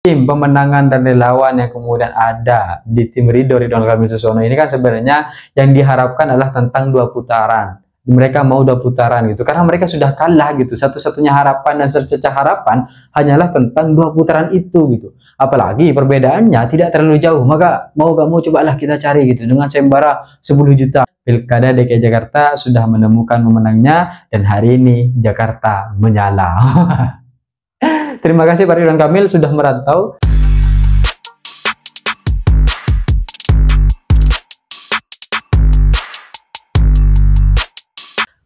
tim pemenangan dan relawan yang kemudian ada di tim Ridwan Kamil Suswono ini kan sebenarnya yang diharapkan adalah tentang 2 putaran. Mereka mau 2 putaran gitu, karena mereka sudah kalah gitu. Satu-satunya harapan dan secercah harapan hanyalah tentang 2 putaran itu gitu. Apalagi perbedaannya tidak terlalu jauh, maka mau gak mau cobalah kita cari gitu dengan sayembara 10 juta. Pilkada DKI Jakarta sudah menemukan pemenangnya dan hari ini Jakarta menyala. Terima kasih Pak Ridwan Kamil sudah merantau.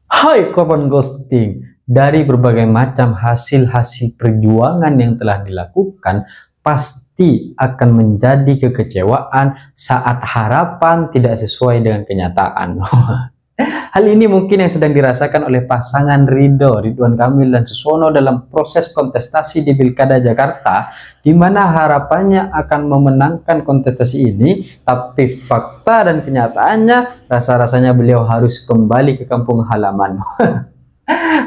Hai korban ghosting, dari berbagai macam hasil-hasil perjuangan yang telah dilakukan, pasti akan menjadi kekecewaan saat harapan tidak sesuai dengan kenyataan. Hal ini mungkin yang sedang dirasakan oleh pasangan Ridwan Kamil dan Suswono dalam proses kontestasi di Pilkada Jakarta, di mana harapannya akan memenangkan kontestasi ini, tapi fakta dan kenyataannya rasa-rasanya beliau harus kembali ke kampung halaman.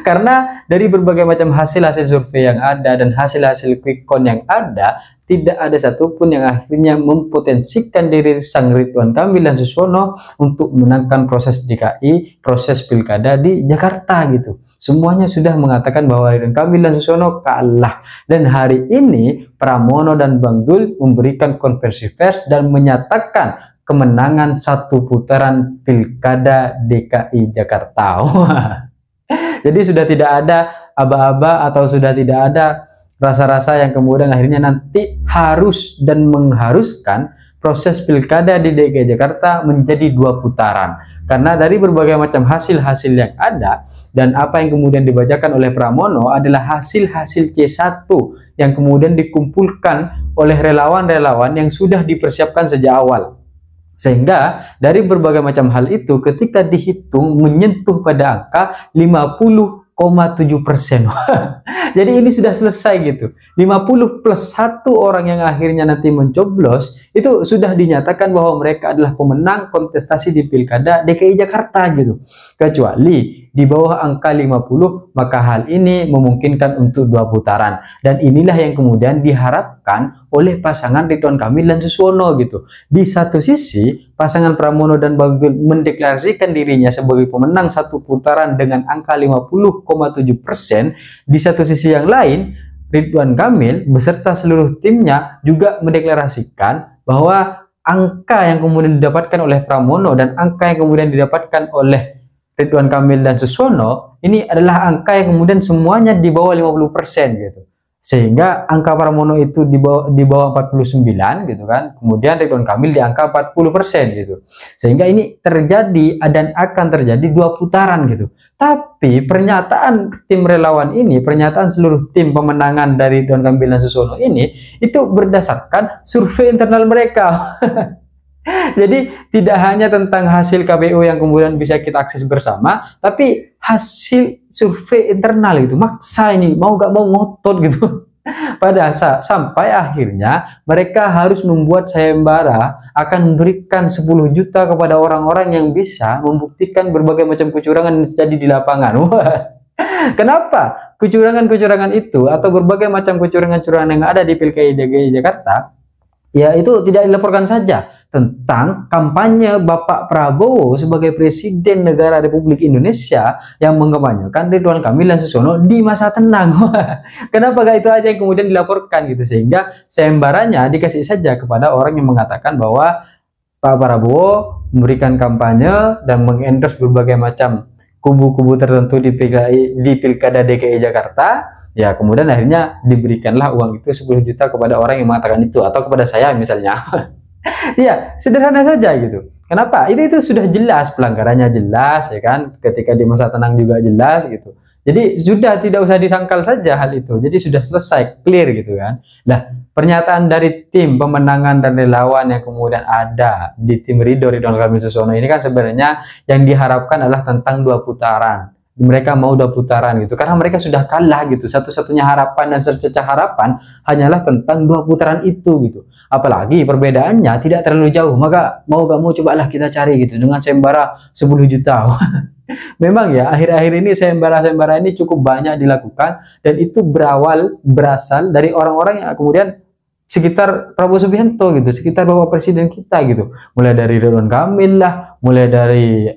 Karena dari berbagai macam hasil-hasil survei yang ada dan hasil-hasil quick count yang ada, tidak ada satupun yang akhirnya mempotensikan diri sang Ridwan Kamil dan Suswono untuk menangkan proses DKI, proses pilkada di Jakarta gitu. Semuanya sudah mengatakan bahwa Ridwan Kamil dan Suswono kalah. Dan hari ini Pramono dan Bang Dul memberikan konversi pers dan menyatakan kemenangan 1 putaran pilkada DKI Jakarta. Jadi sudah tidak ada aba-aba atau sudah tidak ada rasa-rasa yang kemudian akhirnya nanti harus dan mengharuskan proses pilkada di DKI Jakarta menjadi 2 putaran. Karena dari berbagai macam hasil-hasil yang ada dan apa yang kemudian dibacakan oleh Pramono adalah hasil-hasil C1 yang kemudian dikumpulkan oleh relawan-relawan yang sudah dipersiapkan sejak awal. Sehingga dari berbagai macam hal itu ketika dihitung menyentuh pada angka 50,7%. Jadi ini sudah selesai gitu. 50 plus 1 orang yang akhirnya nanti mencoblos itu sudah dinyatakan bahwa mereka adalah pemenang kontestasi di Pilkada DKI Jakarta gitu. Kecuali di bawah angka 50, maka hal ini memungkinkan untuk 2 putaran. Dan inilah yang kemudian diharapkan oleh pasangan Ridwan Kamil dan Suswono gitu. Di satu sisi, pasangan Pramono dan Bang Dul mendeklarasikan dirinya sebagai pemenang 1 putaran dengan angka 50,7%. Di satu sisi yang lain, Ridwan Kamil beserta seluruh timnya juga mendeklarasikan bahwa angka yang kemudian didapatkan oleh Pramono dan angka yang kemudian didapatkan oleh Ridwan Kamil dan Suswono ini adalah angka yang kemudian semuanya di bawah 50% gitu. Sehingga angka Pramono itu di bawah 49 gitu kan. Kemudian Ridwan Kamil di angka 40% gitu. Sehingga ini terjadi dan akan terjadi 2 putaran gitu. Tapi pernyataan tim relawan ini, pernyataan seluruh tim pemenangan dari Ridwan Kamil dan Suswono ini itu berdasarkan survei internal mereka. Jadi tidak hanya tentang hasil KPU yang kemudian bisa kita akses bersama, tapi hasil survei internal itu maksa ini mau gak mau ngotot gitu. Pada sampai akhirnya mereka harus membuat sayembara akan memberikan 10 juta kepada orang-orang yang bisa membuktikan berbagai macam kecurangan yang terjadi di lapangan. Kenapa? Kecurangan-kecurangan itu atau berbagai macam kecurangan-kecurangan yang ada di Pilkada DKI Jakarta, ya itu tidak dilaporkan saja tentang kampanye Bapak Prabowo sebagai Presiden Negara Republik Indonesia yang mengkampanyekan Ridwan Kamil dan Suswono di masa tenang. Kenapa gak itu aja yang kemudian dilaporkan gitu, sehingga sayembaranya dikasih saja kepada orang yang mengatakan bahwa Pak Prabowo memberikan kampanye dan mengendorse berbagai macam kubu-kubu tertentu di Pilkada DKI Jakarta, ya kemudian akhirnya diberikanlah uang itu 10 juta kepada orang yang mengatakan itu, atau kepada saya misalnya. Ya, sederhana saja gitu. Kenapa? Itu sudah jelas pelanggarannya, jelas ya kan, ketika di masa tenang juga jelas gitu. Jadi sudah tidak usah disangkal saja hal itu. Jadi sudah selesai, clear gitu kan. Nah, pernyataan dari tim pemenangan dan relawan yang kemudian ada di tim Ridwan Kamil Suswono ini kan sebenarnya yang diharapkan adalah tentang 2 putaran. Mereka mau 2 putaran gitu, karena mereka sudah kalah gitu. Satu-satunya harapan dan secercah harapan hanyalah tentang 2 putaran itu gitu. Apalagi perbedaannya tidak terlalu jauh, maka mau gak mau cobalah kita cari gitu dengan sayembara 10 juta. Memang ya, akhir-akhir ini sayembara-sayembara ini cukup banyak dilakukan, dan itu berasal dari orang-orang yang kemudian sekitar Prabowo Subianto gitu, sekitar Bapak Presiden kita gitu. Mulai dari Ridwan Kamil lah, mulai dari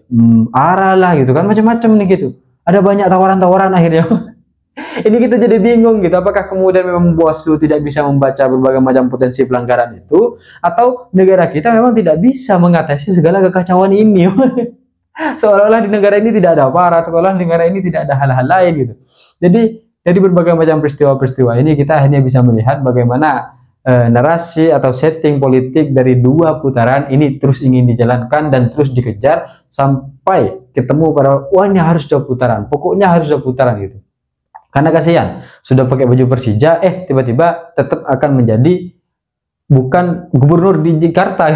ARA lah gitu kan, macam-macam nih gitu. Ada banyak tawaran-tawaran akhirnya. Ini kita jadi bingung gitu, apakah kemudian memang Bawaslu tidak bisa membaca berbagai macam potensi pelanggaran itu, atau negara kita memang tidak bisa mengatasi segala kekacauan ini. Seolah-olah di negara ini tidak ada aparat, seolah di negara ini tidak ada hal-hal lain gitu. Jadi dari berbagai macam peristiwa-peristiwa ini kita akhirnya bisa melihat bagaimana narasi atau setting politik dari dua putaran ini terus ingin dijalankan dan terus dikejar sampai ketemu pada wah ini harus dua putaran, pokoknya harus dua putaran gitu. Karena kasihan sudah pakai baju Persija, tiba-tiba tetap akan menjadi bukan gubernur di Jakarta.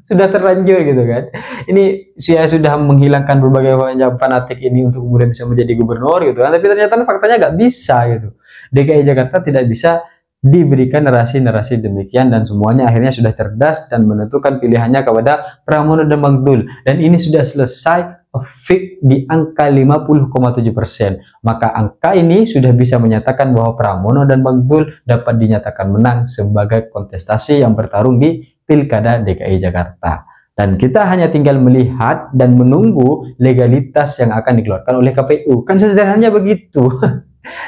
Sudah terlanjur gitu kan. Ini saya sudah menghilangkan berbagai macam fanatik ini untuk kemudian bisa menjadi gubernur gitu kan, tapi ternyata faktanya nggak bisa gitu. DKI Jakarta tidak bisa diberikan narasi-narasi demikian, dan semuanya akhirnya sudah cerdas dan menentukan pilihannya kepada Pramono dan Bang Dul, dan ini sudah selesai fix di angka 50,7%. Maka angka ini sudah bisa menyatakan bahwa Pramono dan Bang Dul dapat dinyatakan menang sebagai kontestasi yang bertarung di Pilkada DKI Jakarta. Dan kita hanya tinggal melihat dan menunggu legalitas yang akan dikeluarkan oleh KPU. Kan sederhananya begitu.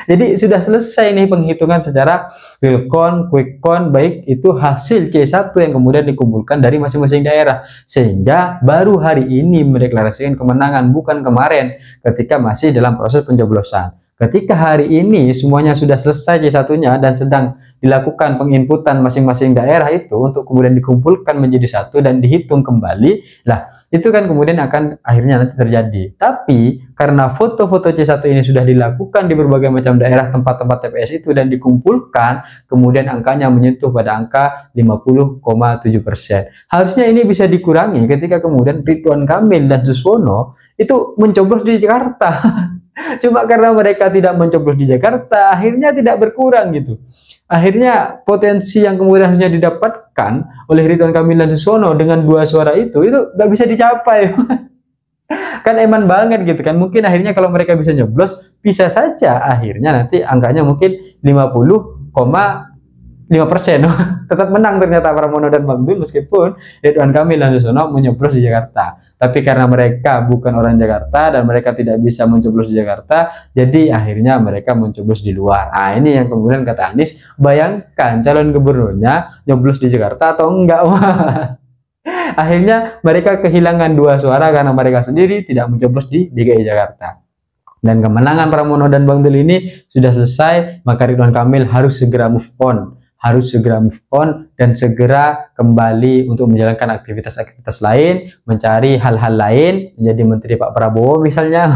Jadi sudah selesai nih penghitungan secara Wilcon, Quickcon, baik itu hasil C1 yang kemudian dikumpulkan dari masing-masing daerah. Sehingga baru hari ini mendeklarasikan kemenangan, bukan kemarin ketika masih dalam proses pencoblosan. Ketika hari ini semuanya sudah selesai C1-nya dan sedang dilakukan penginputan masing-masing daerah itu untuk kemudian dikumpulkan menjadi satu dan dihitung kembali, lah itu kan kemudian akan akhirnya nanti terjadi. Tapi karena foto-foto C1 ini sudah dilakukan di berbagai macam daerah tempat-tempat TPS itu dan dikumpulkan, kemudian angkanya menyentuh pada angka 50,7%. Harusnya ini bisa dikurangi ketika kemudian Ridwan Kamil dan Suswono itu mencoblos di Jakarta. Cuma karena mereka tidak mencoblos di Jakarta, akhirnya tidak berkurang gitu. Akhirnya potensi yang kemudian harusnya didapatkan oleh Ridwan Kamil dan Suswono dengan 2 suara itu nggak bisa dicapai. Kan eman banget gitu kan. Mungkin akhirnya kalau mereka bisa nyoblos, bisa saja akhirnya nanti angkanya mungkin 50,5%. Tetap menang ternyata Pramono dan Bang Dul meskipun Ridwan Kamil dan Suswono menyoblos di Jakarta. Tapi karena mereka bukan orang Jakarta dan mereka tidak bisa mencoblos di Jakarta, jadi akhirnya mereka mencoblos di luar. Nah, ini yang kemudian kata Anies, bayangkan calon gubernurnya nyoblos di Jakarta atau enggak. Akhirnya mereka kehilangan 2 suara karena mereka sendiri tidak mencoblos di DKI Jakarta. Dan kemenangan Pramono dan Bang Dul ini sudah selesai, maka Ridwan Kamil harus segera move on dan segera kembali untuk menjalankan aktivitas-aktivitas lain, mencari hal-hal lain, menjadi menteri Pak Prabowo misalnya.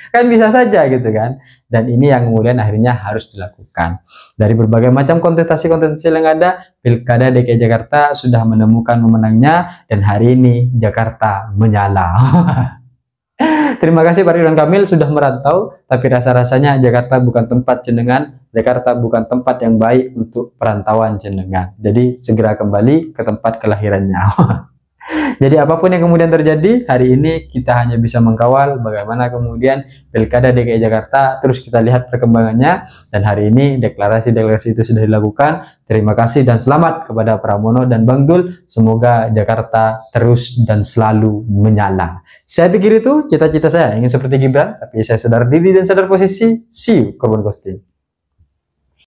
Kan bisa saja gitu kan. Dan ini yang kemudian akhirnya harus dilakukan. Dari berbagai macam kontestasi-kontestasi yang ada, Pilkada DKI Jakarta sudah menemukan pemenangnya dan hari ini Jakarta menyala. Terima kasih Pak Ridwan Kamil sudah merantau, tapi rasa-rasanya Jakarta bukan tempat jenengan, Jakarta bukan tempat yang baik untuk perantauan jenengan. Jadi segera kembali ke tempat kelahirannya. Jadi apapun yang kemudian terjadi, hari ini kita hanya bisa mengkawal bagaimana kemudian Pilkada DKI Jakarta terus kita lihat perkembangannya, dan hari ini deklarasi-deklarasi itu sudah dilakukan. Terima kasih dan selamat kepada Pramono dan Bang Dul. Semoga Jakarta terus dan selalu menyala. Saya pikir itu cita-cita saya, ingin seperti Gibran, tapi saya sadar diri dan sadar posisi. See you, Korban Ghosting.